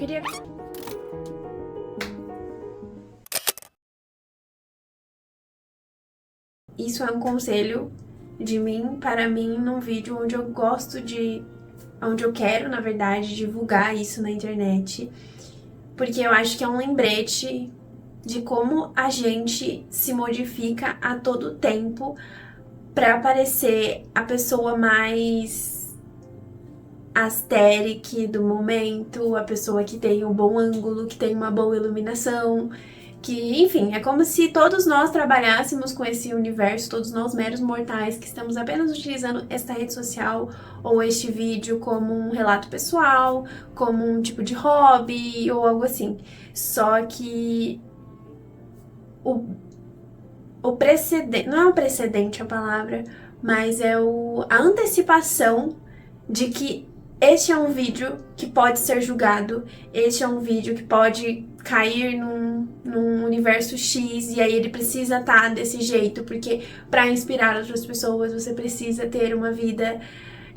queria... Isso é um conselho de mim, para mim, num vídeo onde eu gosto de... onde eu quero, na verdade, divulgar isso na internet. Porque eu acho que é um lembrete de como a gente se modifica a todo tempo pra parecer a pessoa mais aesthetic do momento, a pessoa que tem um bom ângulo, que tem uma boa iluminação, que, enfim, é como se todos nós trabalhássemos com esse universo, todos nós meros mortais que estamos apenas utilizando esta rede social ou este vídeo como um relato pessoal, como um tipo de hobby ou algo assim. Só que o precedente, não é um precedente a palavra, mas é a antecipação de que este é um vídeo que pode ser julgado, este é um vídeo que pode cair num universo X e aí ele precisa estar desse jeito, porque para inspirar outras pessoas você precisa ter uma vida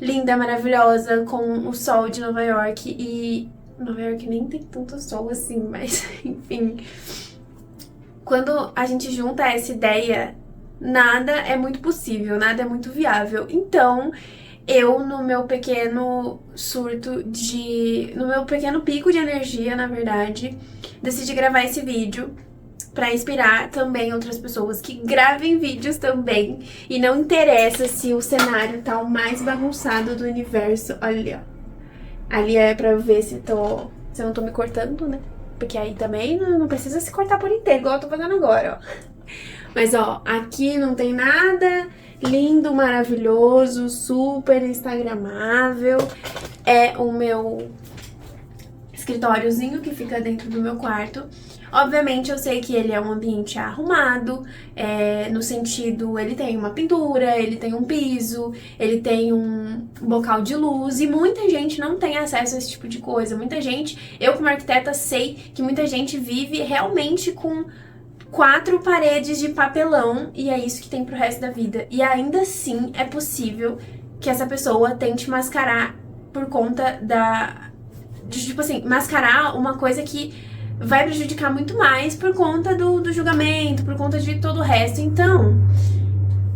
linda, maravilhosa, com o sol de Nova York. E Nova York nem tem tanto sol assim, mas enfim. Quando a gente junta essa ideia, nada é muito possível, nada é muito viável. Então, eu, no meu pequeno no meu pequeno pico de energia, na verdade, decidi gravar esse vídeo pra inspirar também outras pessoas que gravem vídeos também. E não interessa se o cenário tá o mais bagunçado do universo. Olha ali, ó. Ali é pra eu ver se eu não tô me cortando, né? Porque aí também não precisa se cortar por inteiro, igual eu tô fazendo agora, ó. Mas, ó, aqui não tem nada lindo, maravilhoso, super instagramável. É o meu escritóriozinho que fica dentro do meu quarto. Obviamente, eu sei que ele é um ambiente arrumado, no sentido, ele tem uma pintura, ele tem um piso, ele tem um bocal de luz, e muita gente não tem acesso a esse tipo de coisa. Muita gente, eu como arquiteta sei que muita gente vive realmente com 4 paredes de papelão, e é isso que tem pro resto da vida. E ainda assim é possível que essa pessoa tente mascarar por conta tipo assim, mascarar uma coisa que vai prejudicar muito mais por conta do julgamento, por conta de todo o resto. Então,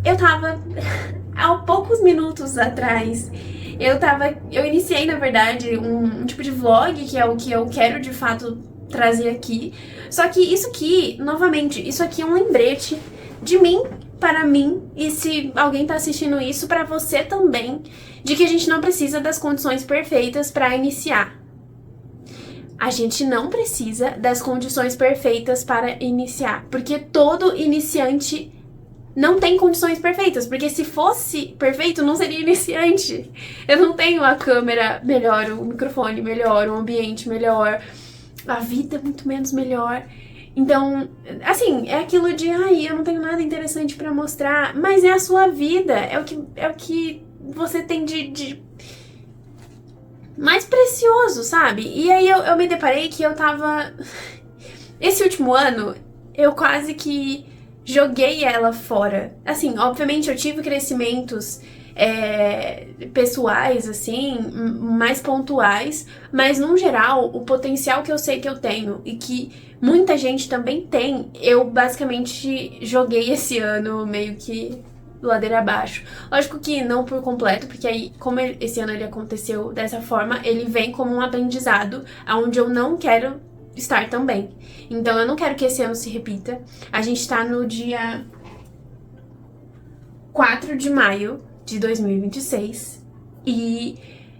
eu tava, há poucos minutos atrás, eu iniciei, na verdade, um tipo de vlog, que é o que eu quero, de fato, trazer aqui. Só que isso aqui, novamente, isso aqui é um lembrete de mim, para mim, e se alguém tá assistindo isso, para você também, de que a gente não precisa das condições perfeitas para iniciar. A gente não precisa das condições perfeitas para iniciar, porque todo iniciante não tem condições perfeitas, porque se fosse perfeito, não seria iniciante. Eu não tenho a câmera melhor, o microfone melhor, o ambiente melhor, a vida muito menos melhor. Então, assim, é aquilo de, eu não tenho nada interessante pra mostrar, mas é a sua vida, é o que você tem de mais precioso, sabe? E aí eu me deparei que eu tava... Esse último ano, eu quase que joguei ela fora. Assim, obviamente eu tive crescimentos pessoais, assim, mais pontuais, mas no geral, o potencial que eu sei que eu tenho e que muita gente também tem, eu basicamente joguei esse ano meio que ladeira abaixo. Lógico que não por completo, porque aí, como esse ano ele aconteceu dessa forma, ele vem como um aprendizado, aonde eu não quero estar também. Então eu não quero que esse ano se repita. A gente tá no dia 4 de maio de 2026 e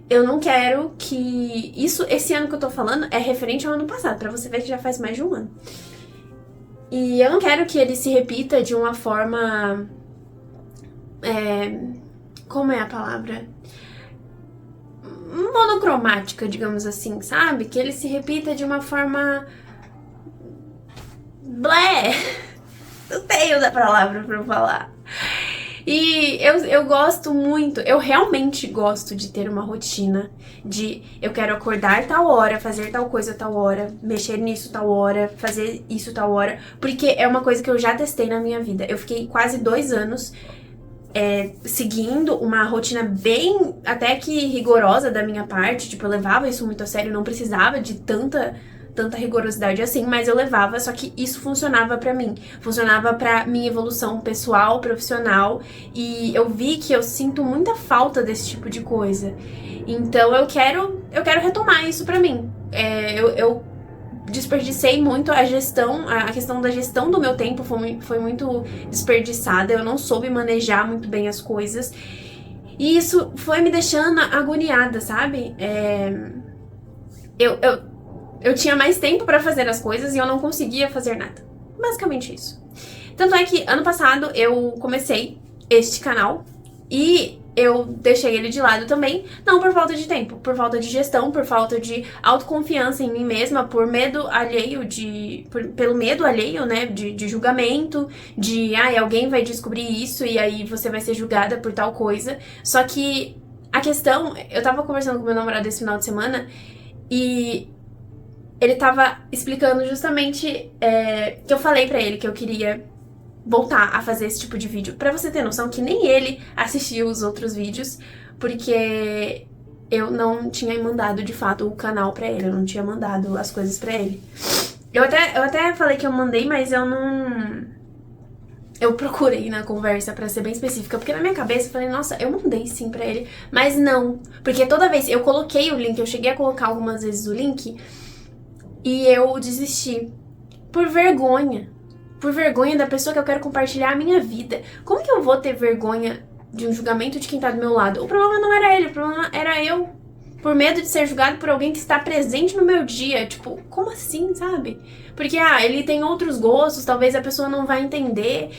eu não quero que... Esse ano que eu tô falando é referente ao ano passado, pra você ver que já faz mais de um ano. E eu não quero que ele se repita de uma forma... como é a palavra? Monocromática, digamos assim, sabe? Que ele se repita de uma forma... blé! Não tenho outra palavra pra falar. E eu gosto muito, eu realmente gosto de ter uma rotina de eu quero acordar tal hora, fazer tal coisa tal hora, mexer nisso tal hora, fazer isso tal hora, porque é uma coisa que eu já testei na minha vida. Eu fiquei quase 2 anos seguindo uma rotina bem, até que rigorosa da minha parte. Tipo, eu levava isso muito a sério, não precisava de tanta rigorosidade assim, mas eu levava, só que isso funcionava pra mim. Funcionava pra minha evolução pessoal, profissional, e eu vi que eu sinto muita falta desse tipo de coisa. Então eu quero retomar isso pra mim. Eu desperdicei muito a gestão, a questão da gestão do meu tempo foi muito desperdiçada, eu não soube manejar muito bem as coisas, e isso foi me deixando agoniada, sabe? Eu tinha mais tempo pra fazer as coisas e eu não conseguia fazer nada. Basicamente isso. Tanto é que ano passado eu comecei este canal e eu deixei ele de lado também, não por falta de tempo, por falta de gestão, por falta de autoconfiança em mim mesma, por medo alheio pelo medo alheio, né, de julgamento, alguém vai descobrir isso e aí você vai ser julgada por tal coisa. Só que a questão, eu tava conversando com meu namorado esse final de semana e ele tava explicando justamente que eu falei pra ele que eu queria voltar a fazer esse tipo de vídeo. Pra você ter noção que nem ele assistiu os outros vídeos, porque eu não tinha mandado de fato o canal pra ele, eu não tinha mandado as coisas pra ele. Eu até falei que eu mandei, mas eu não... Eu procurei na conversa pra ser bem específica, porque na minha cabeça eu falei, nossa, eu mandei sim pra ele, mas não. Porque toda vez eu coloquei o link, eu cheguei a colocar algumas vezes o link, e eu desisti. Por vergonha. Por vergonha da pessoa que eu quero compartilhar a minha vida. Como que eu vou ter vergonha de um julgamento de quem tá do meu lado? O problema não era ele, o problema era eu. Por medo de ser julgado por alguém que está presente no meu dia. Tipo, como assim, sabe? Porque, ele tem outros gostos, talvez a pessoa não vai entender.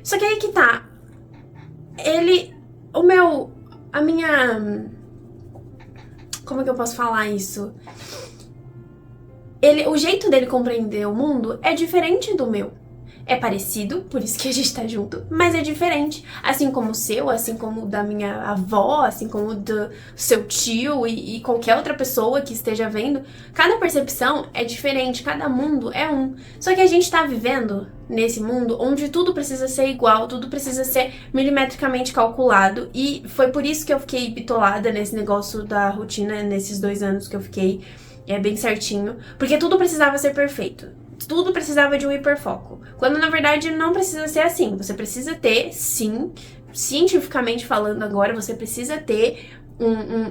Só que aí que tá. Como é que eu posso falar isso? O jeito dele compreender o mundo é diferente do meu. É parecido, por isso que a gente tá junto, mas é diferente. Assim como o seu, assim como o da minha avó, assim como o do seu tio e qualquer outra pessoa que esteja vendo. Cada percepção é diferente, cada mundo é um. Só que a gente tá vivendo nesse mundo onde tudo precisa ser igual, tudo precisa ser milimetricamente calculado. E foi por isso que eu fiquei bitolada nesse negócio da rotina, nesses 2 anos que eu fiquei bem certinho. Porque tudo precisava ser perfeito. Tudo precisava de um hiperfoco. Quando na verdade não precisa ser assim. Você precisa ter, sim, cientificamente falando agora, você precisa ter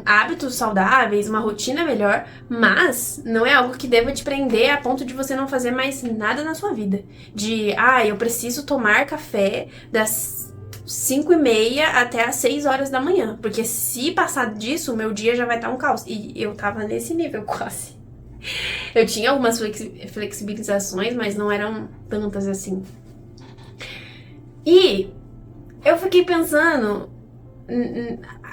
hábitos saudáveis, uma rotina melhor, mas não é algo que deva te prender a ponto de você não fazer mais nada na sua vida. Eu preciso tomar café das 5h30 até as 6 horas da manhã. Porque se passar disso, o meu dia já vai estar um caos. E eu tava nesse nível quase. Eu tinha algumas flexibilizações, mas não eram tantas assim. E eu fiquei pensando...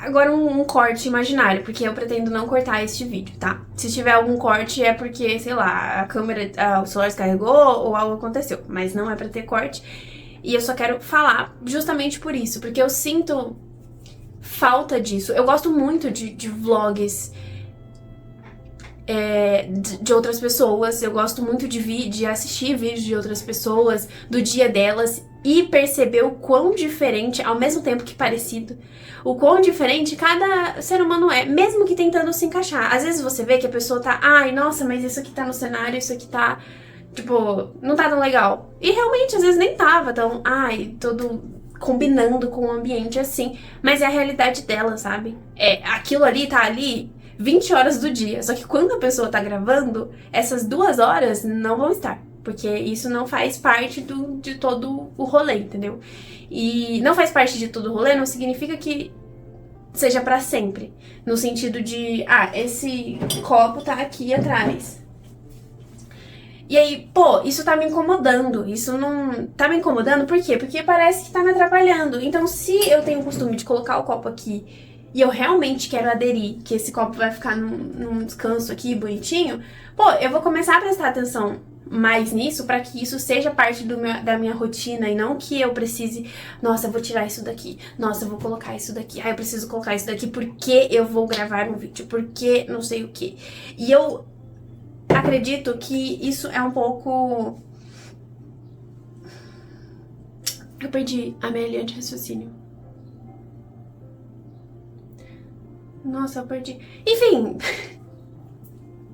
Agora um corte imaginário, porque eu pretendo não cortar este vídeo, tá? Se tiver algum corte é porque, sei lá, a câmera, o celular descarregou ou algo aconteceu. Mas não é pra ter corte. E eu só quero falar justamente por isso, porque eu sinto falta disso. Eu gosto muito de vlogs... de outras pessoas, eu gosto muito de assistir vídeos de outras pessoas, do dia delas, e perceber o quão diferente, ao mesmo tempo que parecido, o quão diferente cada ser humano é, mesmo que tentando se encaixar. Às vezes você vê que a pessoa tá, nossa, mas isso aqui tá no cenário, isso aqui tá, tipo, não tá tão legal. E realmente, às vezes nem tava tão, todo combinando com o ambiente assim, mas é a realidade dela, sabe? Aquilo ali tá ali 20 horas do dia. Só que quando a pessoa tá gravando, essas 2 horas não vão estar. Porque isso não faz parte de todo o rolê, entendeu? E não faz parte de todo o rolê não significa que seja pra sempre. No sentido de, esse copo tá aqui atrás. E aí, isso tá me incomodando. Isso não... Tá me incomodando por quê? Porque parece que tá me atrapalhando. Então, se eu tenho o costume de colocar o copo aqui e eu realmente quero aderir, que esse copo vai ficar num descanso aqui, bonitinho, eu vou começar a prestar atenção mais nisso pra que isso seja parte da minha rotina e não que eu precise, nossa, eu vou tirar isso daqui, nossa, eu vou colocar isso daqui, eu preciso colocar isso daqui porque eu vou gravar um vídeo, porque não sei o que. E eu acredito que isso é um pouco... Eu perdi a minha linha de raciocínio. Nossa, eu perdi. Enfim,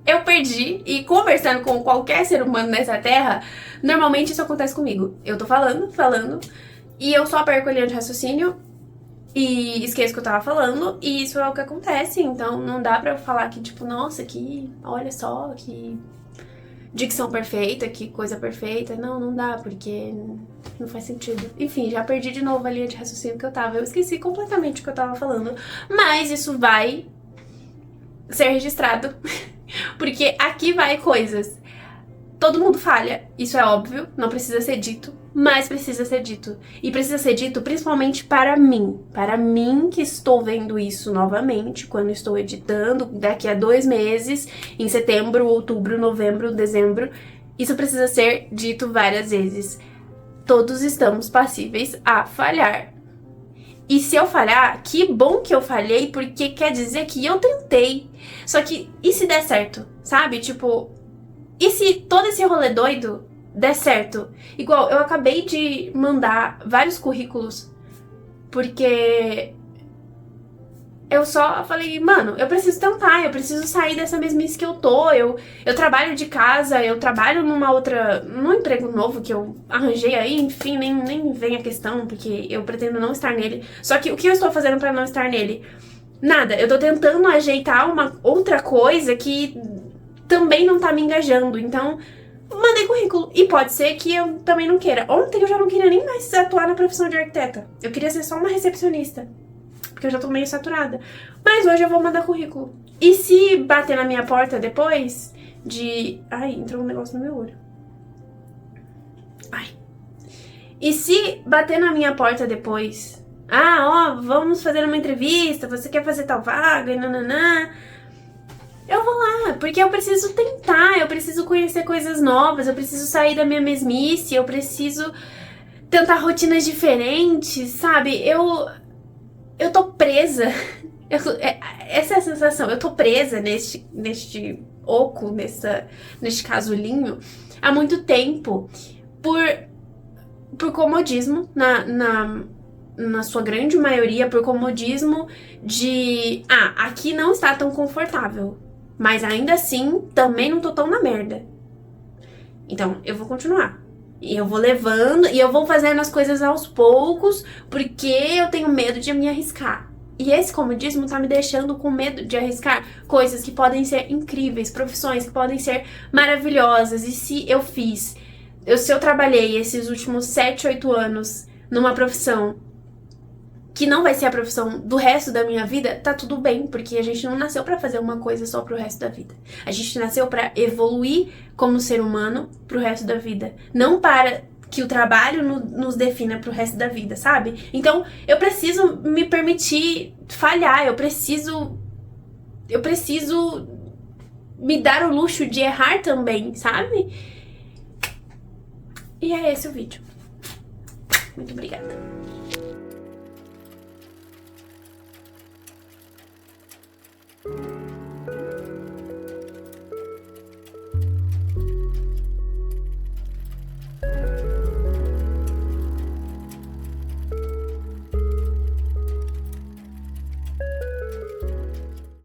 eu perdi. E conversando com qualquer ser humano nessa terra, normalmente isso acontece comigo. Eu tô falando, e eu só perco a linha de raciocínio e esqueço o que eu tava falando, e isso é o que acontece. Então não dá pra eu falar que, tipo, nossa, que olha só, que dicção perfeita, que coisa perfeita. Não dá, porque não faz sentido. Enfim, já perdi de novo a linha de raciocínio que eu tava. Eu esqueci completamente o que eu tava falando. Mas isso vai ser registrado, porque aqui vai coisas. Todo mundo falha, isso é óbvio, não precisa ser dito, mas precisa ser dito. E precisa ser dito principalmente para mim que estou vendo isso novamente, quando estou editando, daqui a 2 meses, em setembro, outubro, novembro, dezembro. Isso precisa ser dito várias vezes. Todos estamos passíveis a falhar. E se eu falhar, que bom que eu falhei, porque quer dizer que eu tentei. Só que, e se der certo, sabe? Tipo... E se todo esse rolê doido der certo? Igual, eu acabei de mandar vários currículos, porque eu só falei, mano, eu preciso tentar, eu preciso sair dessa mesmice que eu tô. Eu trabalho de casa, eu trabalho num emprego novo que eu arranjei aí, enfim, nem vem a questão, porque eu pretendo não estar nele. Só que o que eu estou fazendo pra não estar nele? Nada, eu tô tentando ajeitar uma outra coisa que também não tá me engajando, então mandei currículo. E pode ser que eu também não queira. Ontem eu já não queria nem mais atuar na profissão de arquiteta. Eu queria ser só uma recepcionista, porque eu já tô meio saturada. Mas hoje eu vou mandar currículo. E se bater na minha porta depois de... Ai, entrou um negócio no meu olho. Ai. E se bater na minha porta depois... Ah, ó, vamos fazer uma entrevista, você quer fazer tal vaga e nananã... Eu vou lá, porque eu preciso tentar, eu preciso conhecer coisas novas, eu preciso sair da minha mesmice, eu preciso tentar rotinas diferentes, sabe? Eu tô presa, essa é a sensação, eu tô presa neste oco, neste casulinho, há muito tempo, por comodismo, na sua grande maioria, por comodismo de, aqui não está tão confortável. Mas ainda assim, também não tô tão na merda. Então, eu vou continuar. E eu vou levando, e eu vou fazendo as coisas aos poucos, porque eu tenho medo de me arriscar. E esse comodismo tá me deixando com medo de arriscar coisas que podem ser incríveis, profissões que podem ser maravilhosas. E se eu trabalhei esses últimos 7, 8 anos numa profissão que não vai ser a profissão do resto da minha vida, tá tudo bem, porque a gente não nasceu pra fazer uma coisa só pro resto da vida. A gente nasceu pra evoluir como ser humano pro resto da vida, não para que o trabalho nos defina pro resto da vida, sabe? Então, eu preciso me permitir falhar, eu preciso me dar o luxo de errar também, sabe? E é esse o vídeo. Muito obrigada.